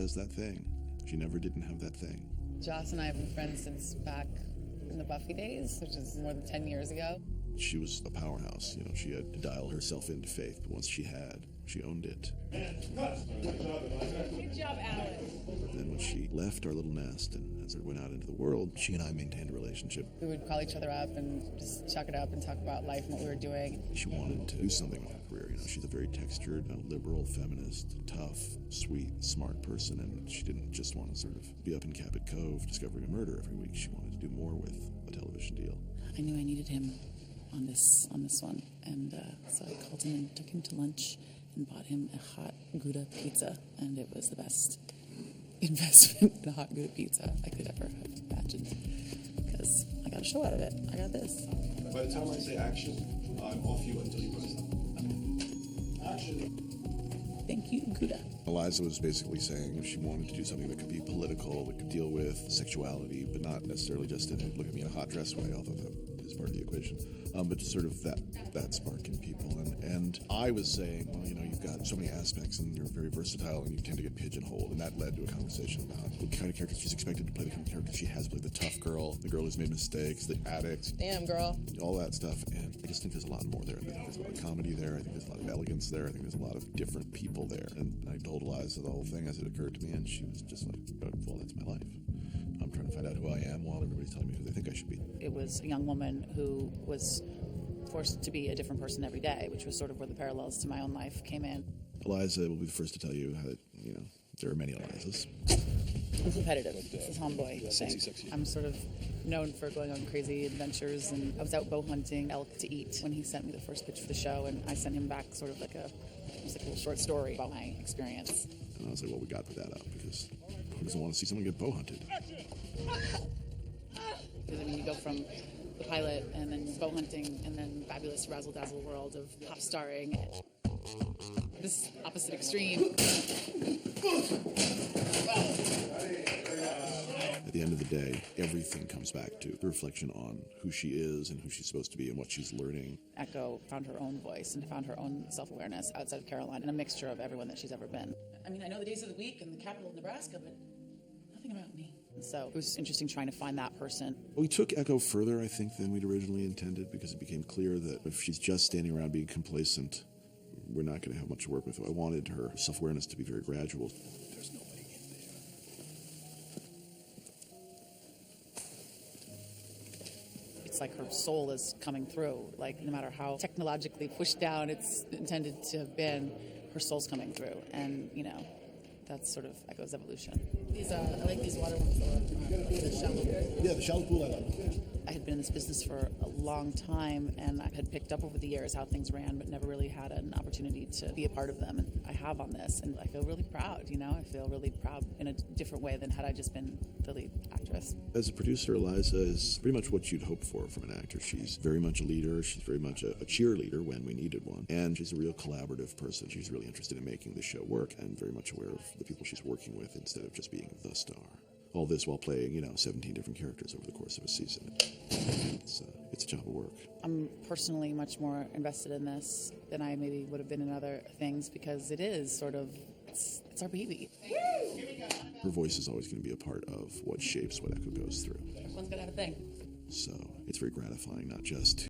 has that thing. She never didn't have that thing. Joss and I have been friends since back in the Buffy days, which is more than 10 years ago. She was a powerhouse. You know, she had to dial herself into faith, but once she had, she owned it. Good job, Alice. Then when she left our little nest and as it went out into the world, she and I maintained a relationship. We would call each other up and just chuck it up and talk about life and what we were doing. She wanted to do something with her career. You know, she's a very textured, liberal, feminist, tough, sweet, smart person, and she didn't just want to sort of be up in Cabot Cove discovering a murder every week. She wanted to do more with a television deal. I knew I needed him on this one, and so I called him and took him to lunch and bought him a hot Gouda pizza, and it was the best investment in a hot Gouda pizza I could ever have imagined, because I got a show out of it. I got this. By the time I say action, I'm off you until you press stop. Action. Thank you, Gouda. Eliza was basically saying if she wanted to do something that could be political, that could deal with sexuality, but not necessarily just in a look at me in a hot dress way, although that is part of the equation, but just sort of that spark in people. And I was saying, well, you know, you've got so many aspects and you're very versatile and you tend to get pigeonholed, and that led to a conversation about what kind of character she's expected to play, the kind of character she has played, the tough girl, the girl who's made mistakes, the addict. Damn, girl. All that stuff, and I just think there's a lot more there. I think there's a lot of comedy there, I think there's a lot of elegance there, I think there's a lot of different people there. And I told Eliza the whole thing as it occurred to me, and she was just like, well, that's my life. I'm trying to find out who I am while everybody's telling me who they think I should be. It was a young woman who was forced to be a different person every day, which was sort of where the parallels to my own life came in. Eliza will be the first to tell you how, you know, there are many Elizas. I'm competitive. It's a tomboy thing. I'm sort of known for going on crazy adventures, and I was out bow hunting elk to eat when he sent me the first pitch for the show, and I sent him back sort of like a little short story about my experience. And I was like, well, we got to put that out, because who doesn't want to see someone get bow hunted? Because, I mean, you go from the pilot and then bow hunting and then fabulous razzle-dazzle world of pop starring. This opposite extreme. At the end of the day, everything comes back to the reflection on who she is and who she's supposed to be and what she's learning. Echo found her own voice and found her own self-awareness outside of Caroline, and a mixture of everyone that she's ever been. I mean, I know the days of the week and the capital of Nebraska, but nothing about me. So it was interesting trying to find that person. We took Echo further, I think, than we'd originally intended, because it became clear that if she's just standing around being complacent, we're not going to have much to work with. I wanted her self-awareness to be very gradual. There's nobody in there. It's like her soul is coming through. Like, no matter how technologically pushed down it's intended to have been, her soul's coming through. And, you know, that's sort of Echo's evolution. These, I like these water ones, the shallow pool. Yeah, the shallow pool I like. I had been in this business for a long time, and I had picked up over the years how things ran, but never really had an opportunity to be a part of them. And I have on this, and I feel really proud, you know? I feel really proud in a different way than had I just been the lead actress. As a producer, Eliza is pretty much what you'd hope for from an actor. She's very much a leader. She's very much a cheerleader when we needed one. And she's a real collaborative person. She's really interested in making the show work and very much aware of the people she's working with instead of just being the star. All this while playing, you know, 17 different characters over the course of a season. It's a job of work. I'm personally much more invested in this than I maybe would have been in other things, because it is sort of, it's our baby. Her voice is always going to be a part of what shapes what Echo goes through. Everyone's got to have a thing. So it's very gratifying, not just